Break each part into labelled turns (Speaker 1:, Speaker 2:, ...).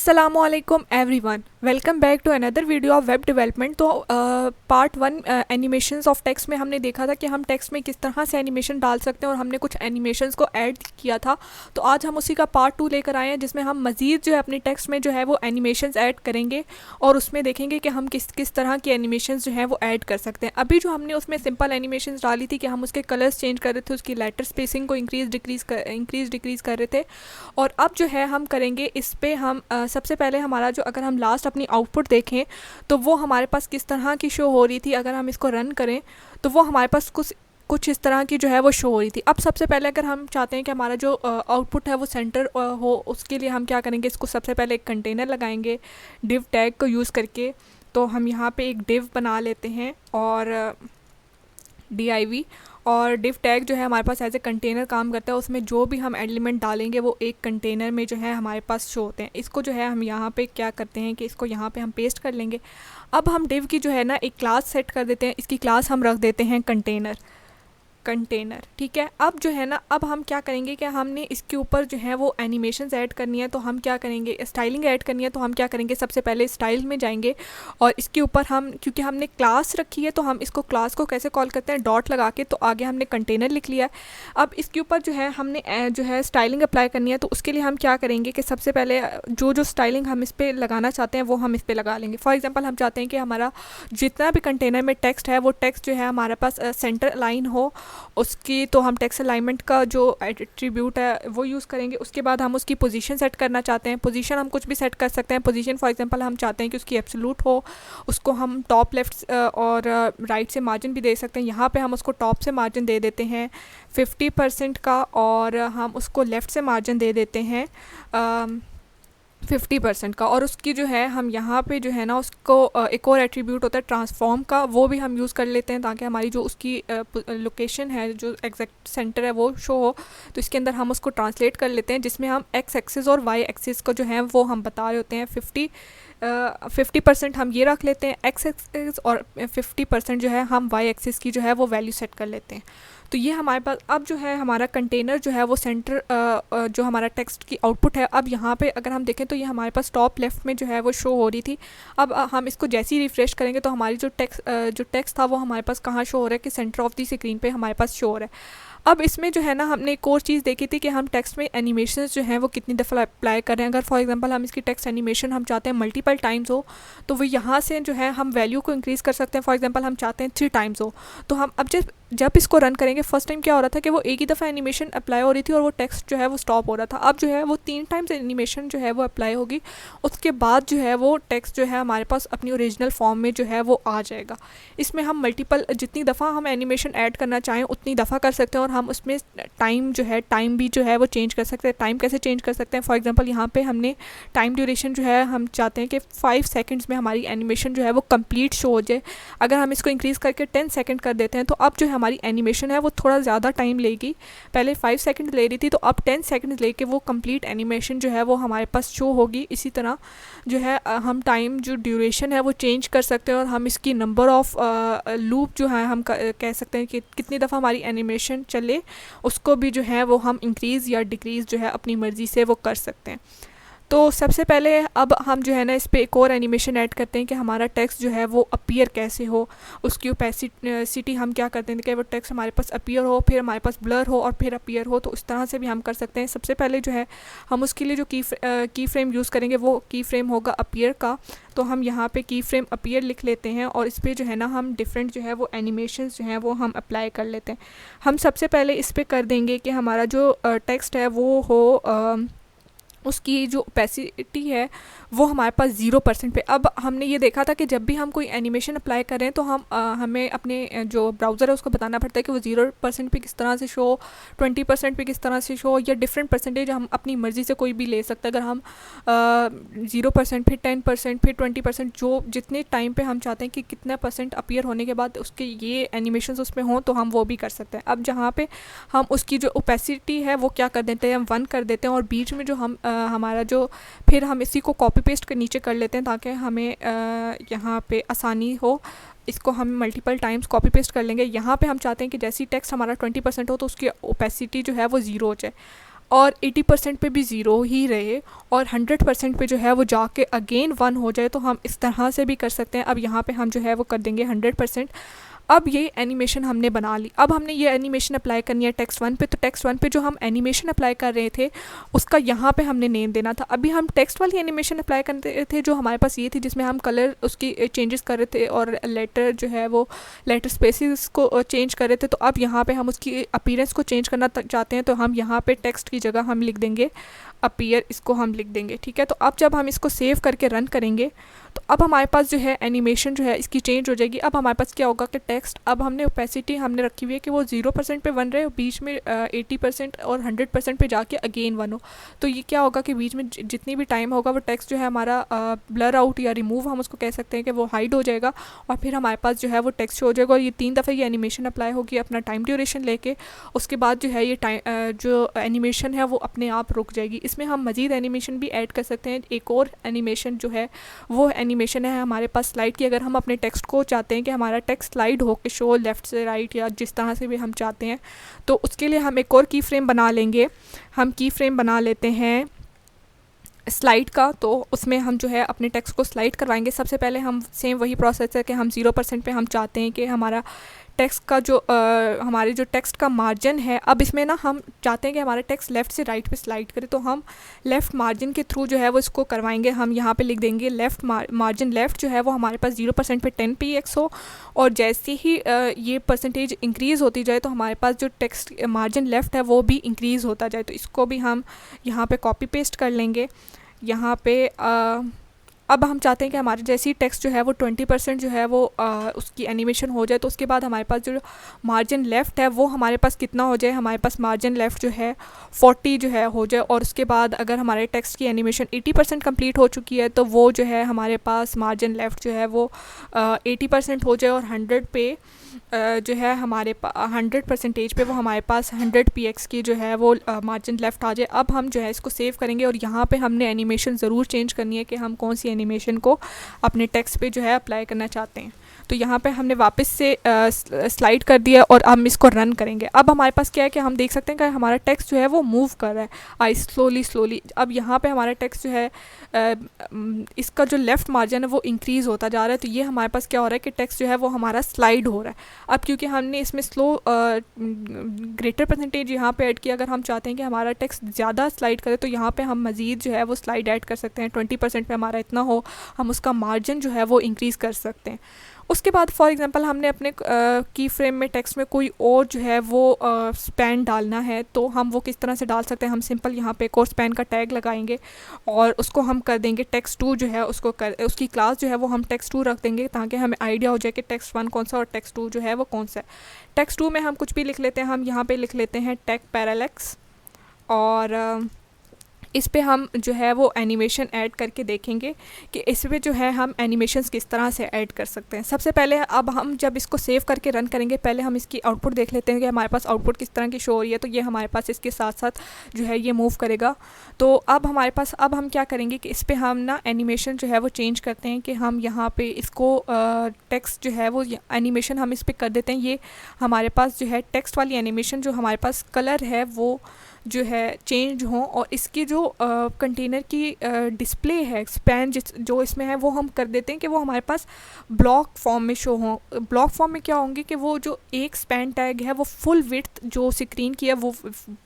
Speaker 1: अस्सलामुअलैकुम everyone, welcome back to another video of web development. तो part one animations of text में हमने देखा था कि हम टेक्स्ट में किस तरह से एनिमेशन डाल सकते हैं और हमने कुछ एनिमेशंस को ऐड किया था। तो आज हम उसी का पार्ट टू लेकर आए हैं जिसमें हम मज़ीद जो है अपनी टेक्स्ट में जो है वो एनिमेशंस ऐड करेंगे और उसमें देखेंगे कि हम किस किस तरह की एनिमेशंस जो हैं वो ऐड कर सकते हैं। अभी जो हमने उसमें सिंपल एनिमेशंस डाली थी कि हम उसके कलर्स चेंज कर रहे थे, उसकी लेटर स्पेसिंग को इंक्रीज़ डिक्रीज़ कर रहे थे। और अब जो है हम करेंगे इस पे हम सबसे पहले हमारा जो अगर हम लास्ट अपनी आउटपुट देखें तो वो हमारे पास किस तरह की शो हो रही थी। अगर हम इसको रन करें तो वो हमारे पास कुछ इस तरह की जो है वो शो हो रही थी। अब सबसे पहले अगर हम चाहते हैं कि हमारा जो आउटपुट है वो सेंटर हो, उसके लिए हम क्या करेंगे, इसको सबसे पहले एक कंटेनर लगाएंगे डिव टैग को यूज़ करके। तो हम यहाँ पे एक डिव बना लेते हैं और div, और डिव टैग जो है हमारे पास एज ए कंटेनर काम करता है। उसमें जो भी हम एलिमेंट डालेंगे वो एक कंटेनर में जो है हमारे पास शो होते हैं। इसको जो है हम यहाँ पे क्या करते हैं कि इसको यहाँ पे हम पेस्ट कर लेंगे। अब हम डिव की जो है ना एक क्लास सेट कर देते हैं, इसकी क्लास हम रख देते हैं कंटेनर। ठीक है। अब जो है ना, अब हम क्या करेंगे कि हमने इसके ऊपर जो है वो एनिमेशंस ऐड करनी है। तो हम क्या करेंगे, स्टाइलिंग ऐड करनी है। तो हम क्या करेंगे, सबसे पहले स्टाइल में जाएंगे और इसके ऊपर हम, क्योंकि हमने क्लास रखी है तो हम इसको क्लास को कैसे कॉल करते हैं, डॉट लगा के। तो आगे हमने कंटेनर लिख लिया है। अब इसके ऊपर जो है हमने जो है स्टाइलिंग अप्लाई करनी है। तो उसके लिए हम क्या करेंगे कि सबसे पहले जो स्टाइलिंग हम इस पर लगाना चाहते हैं वो हम इस पर लगा लेंगे। फॉर एग्जाम्पल हम चाहते हैं कि हमारा जितना भी कंटेनर में टेक्स्ट है वो टेक्स्ट जो है हमारे पास सेंटर अलाइन हो उसकी। तो हम टेक्स्ट अलाइनमेंट का जो एट्रीब्यूट है वो यूज़ करेंगे। उसके बाद हम उसकी पोजीशन सेट करना चाहते हैं। पोजीशन हम कुछ भी सेट कर सकते हैं। पोजीशन फॉर एग्जांपल हम चाहते हैं कि उसकी एब्सोल्यूट हो, उसको हम टॉप लेफ़्ट और राइट से मार्जिन भी दे सकते हैं। यहाँ पे हम उसको टॉप से मार्जिन दे देते हैं 50% का, और हम उसको लेफ़्ट से मार्जिन दे देते हैं 50% का। और उसकी जो है हम यहाँ पे जो है ना उसको एक और एट्रीब्यूट होता है ट्रांसफॉर्म का, वो भी हम यूज़ कर लेते हैं ताकि हमारी जो उसकी लोकेशन है, जो एग्जैक्ट सेंटर है वो शो हो। तो इसके अंदर हम उसको ट्रांसलेट कर लेते हैं जिसमें हम एक्स एक्सिस और वाई एक्सिस को जो है वो हम बता रहे होते हैं। 50% हम ये रख लेते हैं एक्स एक्सिस, और 50% जो है हम वाई एक्सिस की जो है वो वैल्यू सेट कर लेते हैं। तो ये हमारे पास अब जो है हमारा कंटेनर जो है वो सेंटर जो हमारा टेक्स्ट की आउटपुट है। अब यहाँ पे अगर हम देखें तो ये हमारे पास टॉप लेफ़्ट में जो है वो शो हो रही थी। अब हम इसको जैसे ही रिफ़्रेश करेंगे तो हमारी जो टेक्स्ट था वो हमारे पास कहाँ शो हो रहा है कि सेंटर ऑफ द स्क्रीन पे हमारे पास शो हो रहा है। अब इसमें जो है ना हमने एक और चीज़ देखी थी कि हम टेक्स्ट में एनिमेशंस जो हैं वो कितनी दफ़ा अप्लाई कर रहे हैं। अगर फॉर एग्जांपल हम इसकी टेक्स्ट एनिमेशन हम चाहते हैं मल्टीपल टाइम्स हो तो वो यहाँ से जो है हम वैल्यू को इंक्रीज़ कर सकते हैं। फॉर एग्जांपल हम चाहते हैं 3 टाइम्स हो, तो हम अब जब इसको रन करेंगे, फर्स्ट टाइम क्या हो रहा था कि वो एक ही दफ़ा एनिमेशन अप्लाई हो रही थी और वो टेक्स्ट जो है वो स्टॉप हो रहा था। अब जो है वो 3 टाइम्स एनिमेशन जो है वो अप्लाई होगी, उसके बाद जो है वो टेक्स्ट जो है हमारे पास अपनी ओरिजिनल फॉर्म में जो है वो आ जाएगा। इसमें हम मल्टीपल जितनी दफ़ा हम एनिमेशन ऐड करना चाहें उतनी दफ़ा कर सकते हैं, और हम उसमें टाइम जो है टाइम भी जो है वो चेंज कर सकते हैं। टाइम कैसे चेंज कर सकते हैं, फॉर एग्जांपल यहाँ पे हमने टाइम ड्यूरेशन जो है हम चाहते हैं कि 5 सेकंड्स में हमारी एनिमेशन जो है वो कंप्लीट शो हो जाए। अगर हम इसको इंक्रीज़ करके 10 सेकंड कर देते हैं तो अब जो है हमारी एनिमेशन है वो थोड़ा ज़्यादा टाइम लेगी। पहले 5 सेकंड ले रही थी तो अब 10 सेकंड लेके वो कंप्लीट एनिमेशन जो है वो हमारे पास शो होगी। इसी तरह जो है हम टाइम जो ड्यूरेशन है वो चेंज कर सकते हैं, और हम इसकी नंबर ऑफ़ लूप जो है हम कह सकते हैं कि कितनी दफ़ा हमारी एनिमेशन चले उसको भी जो है वो हम इंक्रीज़ या डिक्रीज़ जो है अपनी मर्ज़ी से वो कर सकते हैं। तो सबसे पहले अब हम जो है ना इस पे एक और एनिमेशन ऐड करते हैं कि हमारा टेक्स्ट जो है वो अपीयर कैसे हो। उसकी ओपेसिटी हम क्या करते हैं कि वो टेक्स्ट हमारे पास अपीयर हो, फिर हमारे पास ब्लर हो और फिर अपीयर हो। तो इस तरह से भी हम कर सकते हैं। सबसे पहले जो है हम उसके लिए जो की फ्रेम यूज़ करेंगे वो की फ्रेम होगा अपीयर का। तो हम यहाँ पे की फ्रेम अपीयर लिख लेते हैं और इस पर जो है ना हम डिफरेंट जो है वो एनिमेशंस जो हैं वो हम अप्लाई कर लेते हैं। हम सबसे पहले इस पर कर देंगे कि हमारा जो टेक्स्ट है वो हो उसकी जो ओपेसिटी है वो हमारे पास 0% पे। अब हमने ये देखा था कि जब भी हम कोई एनिमेशन अप्लाई करें तो हमें अपने जो ब्राउज़र है उसको बताना पड़ता है कि वो 0% पे किस तरह से शो, 20% पे किस तरह से शो, या डिफरेंट परसेंटेज हम अपनी मर्ज़ी से कोई भी ले सकते हैं। अगर हम 0% फिर 10% फिर 20% जो जितने टाइम पे हम चाहते हैं कि कितना परसेंट अपीयर होने के बाद उसके ये एनिमेशन उसमें हों तो हम वो भी कर सकते हैं। अब जहाँ पे हम उसकी जो ओपेसिटी है वो क्या कर देते हैं, हम 1 कर देते हैं, और बीच में जो हम हमारा जो फिर हम इसी को कॉपी पेस्ट कर नीचे कर लेते हैं ताकि हमें यहाँ पे आसानी हो। इसको हम मल्टीपल टाइम्स कॉपी पेस्ट कर लेंगे। यहाँ पे हम चाहते हैं कि जैसी टेक्स्ट हमारा 20% हो तो उसकी ओपेसिटी जो है वो 0 हो जाए। और 80% पे भी ज़ीरो ही रहे और 100% पे जो है वो जाके अगेन 1 हो जाए, तो हम इस तरह से भी कर सकते हैं। अब यहाँ पे हम जो है वो कर देंगे 100%। अब ये एनिमेशन हमने बना ली। अब हमने ये एनिमेशन अप्लाई करनी है टेक्स्ट 1 पे। तो टेक्स्ट 1 पे जो हम एनिमेशन अप्लाई कर रहे थे उसका यहाँ पे हमने नेम देना था। अभी हम टेक्स्ट वाली एनिमेशन अप्लाई कर रहे थे जो हमारे पास ये थी, जिसमें हम कलर उसकी चेंजेस कर रहे थे और लेटर जो है वो लेटर स्पेसिस को चेंज कर रहे थे। तो अब यहाँ पे हम उसकी अपीयरेंस को चेंज करना चाहते हैं, तो हम यहाँ पे टेक्स्ट की जगह हम लिख देंगे अपीयर, इसको हम लिख देंगे, ठीक है। तो अब जब हम इसको सेव करके रन करेंगे तो अब हमारे पास जो है एनिमेशन जो है इसकी चेंज हो जाएगी। अब हमारे पास क्या होगा कि टेक्स्ट, अब हमने ओपेसिटी हमने रखी हुई है कि वो 0% पे बन रहे हो, बीच में 80% और 100% पे जाके अगेन 1 हो। तो ये क्या होगा कि बीच में जितनी भी टाइम होगा वो टेक्स्ट जो है हमारा ब्लर आउट या रिमूव हम उसको कह सकते हैं कि वो हाइड हो जाएगा और फिर हमारे पास जो है वो टेक्स्ट हो जाएगा। और ये 3 दफ़े ये एनिमेशन अप्लाई होगी अपना टाइम ड्यूरेशन लेके। उसके बाद जो है ये टाइम जो एनिमेशन है वो अपने आप रुक जाएगी। इसमें हम मज़ीद एनिमेशन भी ऐड कर सकते हैं। एक और एनिमेशन जो है वो एनिमेशन है हमारे पास स्लाइड की। अगर हम अपने टेक्स्ट को चाहते हैं कि हमारा टेक्स्ट स्लाइड हो के शो लेफ़्ट से राइट या जिस तरह से भी हम चाहते हैं, तो उसके लिए हम एक और की फ्रेम बना लेंगे। हम की फ्रेम बना लेते हैं स्लाइड का। तो उसमें हम जो है अपने टेक्स्ट को स्लाइड करवाएंगे। सबसे पहले हम सेम वही प्रोसेस है कि हम 0% पे हम चाहते हैं कि हमारा टेक्स्ट का जो हमारे जो टेक्स्ट का मार्जिन है, अब इसमें ना हम चाहते हैं कि हमारा टेक्स्ट लेफ़्ट से राइट पे स्लाइड करे, तो हम लेफ़्ट मार्जिन के थ्रू जो है वो इसको करवाएंगे। हम यहाँ पे लिख देंगे लेफ़्ट मार्जिन लेफ़्ट जो है वो हमारे पास 0% पे 10 px हो, और जैसे ही ये परसेंटेज इंक्रीज़ होती जाए तो हमारे पास जो टेक्स्ट मार्जिन लेफ़्ट है वो भी इंक्रीज़ होता जाए। तो इसको भी हम यहाँ पर कॉपी पेस्ट कर लेंगे। यहाँ पे अब हम चाहते हैं कि हमारे जैसी टेक्स्ट जो है वो 20% जो है वो उसकी एनिमेशन हो जाए, तो उसके बाद हमारे पास जो मार्जिन लेफ़्ट है वो हमारे पास कितना हो जाए, हमारे पास मार्जिन लेफ़्ट जो है 40 जो है हो जाए। और उसके बाद अगर हमारे टेक्स्ट की एनिमेशन 80% कंप्लीट हो चुकी है तो वो जो है हमारे पास मार्जिन लेफ़्ट जो है वो 80% हो जाए और 100 पे जो है हमारे 100% पे वो हमारे पास 100 px की जो है वो मार्जिन लेफ़्ट आ जाए। अब हम जो है इसको सेव करेंगे और यहाँ पे हमने एनिमेशन ज़रूर चेंज करनी है कि हम कौन सी एनिमेशन को अपने टेक्स्ट पे जो है अप्लाई करना चाहते हैं। तो यहाँ पे हमने वापस से स्लाइड कर दिया और हम इसको रन करेंगे। अब हमारे पास क्या है कि हम देख सकते हैं कि हमारा टेक्स्ट जो है वो मूव कर रहा है आई स्लोली। अब यहाँ पे हमारा टेक्स्ट जो है इसका जो लेफ़्ट मार्जिन है वो इंक्रीज़ होता जा रहा है। तो ये हमारे पास क्या हो रहा है कि टेक्स्ट जो है वो हमारा स्लाइड हो रहा है। अब क्योंकि हमने इसमें ग्रेटर परसेंटेज यहाँ पे ऐड किया, अगर हम चाहते हैं कि हमारा टेक्स्ट ज़्यादा स्लाइड करे तो यहाँ पे हम मज़ीद जो है वो स्लाइड ऐड कर सकते हैं। 20% पे हमारा इतना हो, हम उसका मार्जिन जो है वो इंक्रीज़ कर सकते हैं। उसके बाद फॉर एग्जांपल हमने अपने की फ्रेम में टेक्स्ट में कोई और जो है वो स्पैन डालना है, तो हम वो किस तरह से डाल सकते हैं। हम सिंपल यहाँ पे एक और स्पैन का टैग लगाएंगे और उसको हम कर देंगे टेक्स्ट 2 जो है उसकी क्लास जो है वो हम टेक्स्ट 2 रख देंगे, ताकि हमें आइडिया हो जाए कि टेक्स्ट 1 कौन सा और टेक्स्ट 2 जो है वो कौन सा है। टेक्स्ट 2 में हम कुछ भी लिख लेते हैं। हम यहाँ पर लिख लेते हैं टेक पैरालेक्स और इस पे हम जो है वो एनिमेशन ऐड करके देखेंगे कि इस पे जो है हम एनिमेशंस किस तरह से ऐड कर सकते हैं। सबसे पहले अब हम जब इसको सेव करके रन करेंगे, पहले हम इसकी आउटपुट देख लेते हैं कि हमारे पास आउटपुट किस तरह की शो हो रही है। तो ये हमारे पास इसके साथ साथ जो है ये मूव करेगा। तो अब हमारे पास अब हम क्या करेंगे कि इस पर हम ना एनिमेशन जो है वो चेंज करते हैं कि हम यहाँ पर इसको टेक्स्ट जो है वो एनिमेशन हम इस पर कर देते हैं। ये हमारे पास जो है टेक्स्ट वाली एनिमेशन जो हमारे पास कलर है वो जो है चेंज हो, और इसकी जो कंटेनर की डिस्प्ले है स्पैन जो इसमें है वो हम कर देते हैं कि वो हमारे पास ब्लॉक फॉर्म में शो हो। ब्लॉक फॉर्म में क्या होंगे कि वो जो एक स्पैन टैग है वो फुल विड्थ जो स्क्रीन की है वो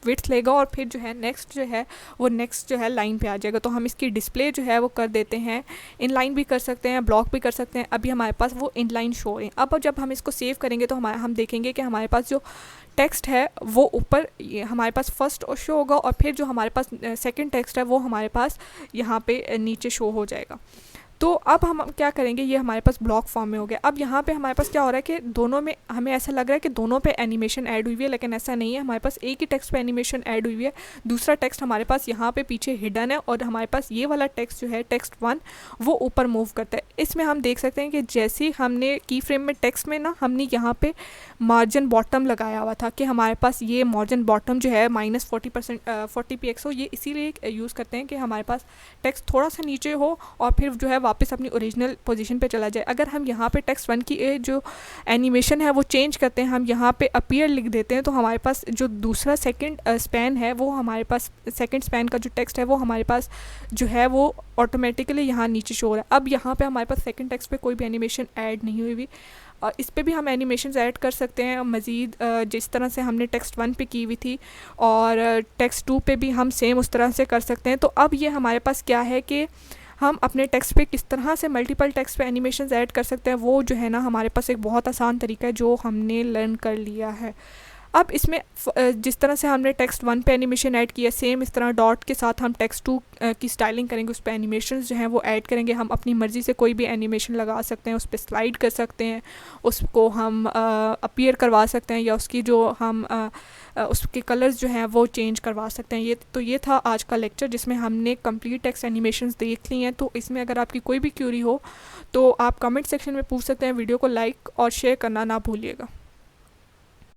Speaker 1: विड्थ लेगा और फिर जो है नेक्स्ट जो है लाइन पे आ जाएगा। तो हम इसकी डिस्प्ले जो है वो कर देते हैं, इन लाइन भी कर सकते हैं, ब्लॉक भी कर सकते हैं। अभी हमारे पास वो इन लाइन शो है। अब जब हम इसको सेव करेंगे तो हम देखेंगे कि हमारे पास जो टेक्स्ट है वो ऊपर हमारे पास फर्स्ट शो होगा और फिर जो हमारे पास सेकंड टेक्स्ट है वो हमारे पास यहाँ पे नीचे शो हो जाएगा। तो अब हम क्या करेंगे, ये हमारे पास ब्लॉक फॉर्म में हो गया। अब यहाँ पे हमारे पास क्या हो रहा है कि दोनों में हमें ऐसा लग रहा है कि दोनों पे एनिमेशन ऐड हुई है, लेकिन ऐसा नहीं है। हमारे पास एक ही टेक्स्ट पे एनिमेशन ऐड हुई है, दूसरा टेक्स्ट हमारे पास यहाँ पे पीछे हिडन है और हमारे पास ये वाला टेक्स्ट जो है टेक्स्ट 1 वो ऊपर मूव करता है। इसमें हम देख सकते हैं कि जैसे हमने की फ्रेम में टेक्स्ट में ना हमने यहाँ पे मार्जिन बॉटम लगाया हुआ था कि हमारे पास ये मार्जिन बॉटम जो है -40 px हो। ये इसीलिए यूज़ करते हैं कि हमारे पास टेक्स्ट थोड़ा सा नीचे हो और फिर जो है वापस अपनी ओरिजिनल पोजीशन पे चला जाए। अगर हम यहाँ पे टेक्स्ट 1 की जो एनिमेशन है वो चेंज करते हैं, हम यहाँ पे अपीयर लिख देते हैं, तो हमारे पास जो दूसरा सेकंड स्पैन है वो हमारे पास सेकंड स्पैन का जो टेक्स्ट है वो हमारे पास जो है वो ऑटोमेटिकली यहाँ नीचे शो हो रहा है। अब यहाँ पे हमारे पास सेकंड टेक्स्ट पे कोई भी एनिमेशन ऐड नहीं हुई हुई। इस पे भी हम एनिमेशंस ऐड कर सकते हैं मज़ीद, जिस तरह से हमने टेक्स्ट 1 पे की हुई थी, और टेक्स्ट 2 पे भी हम सेम उस तरह से कर सकते हैं। तो अब ये हमारे पास क्या है कि हम अपने टेक्स्ट पे किस तरह से मल्टीपल टेक्स्ट पे एनिमेशंस ऐड कर सकते हैं, वो जो है ना हमारे पास एक बहुत आसान तरीका है जो हमने लर्न कर लिया है। अब इसमें जिस तरह से हमने टेक्स्ट 1 पे एनिमेशन ऐड किया, सेम इस तरह डॉट के साथ हम टेक्स्ट 2 की स्टाइलिंग करेंगे, उस पर एनिमेशन जो हैं वो ऐड करेंगे। हम अपनी मर्ज़ी से कोई भी एनिमेशन लगा सकते हैं, उस पर स्लाइड कर सकते हैं, उसको हम अपीयर करवा सकते हैं, या उसकी जो हम उसके कलर्स जो हैं वो चेंज करवा सकते हैं। ये था आज का लेक्चर जिसमें हमने कंप्लीट टेक्स्ट एनिमेशंस देख ली हैं। तो इसमें अगर आपकी कोई भी क्यूरी हो तो आप कमेंट सेक्शन में पूछ सकते हैं। वीडियो को लाइक और शेयर करना ना भूलिएगा।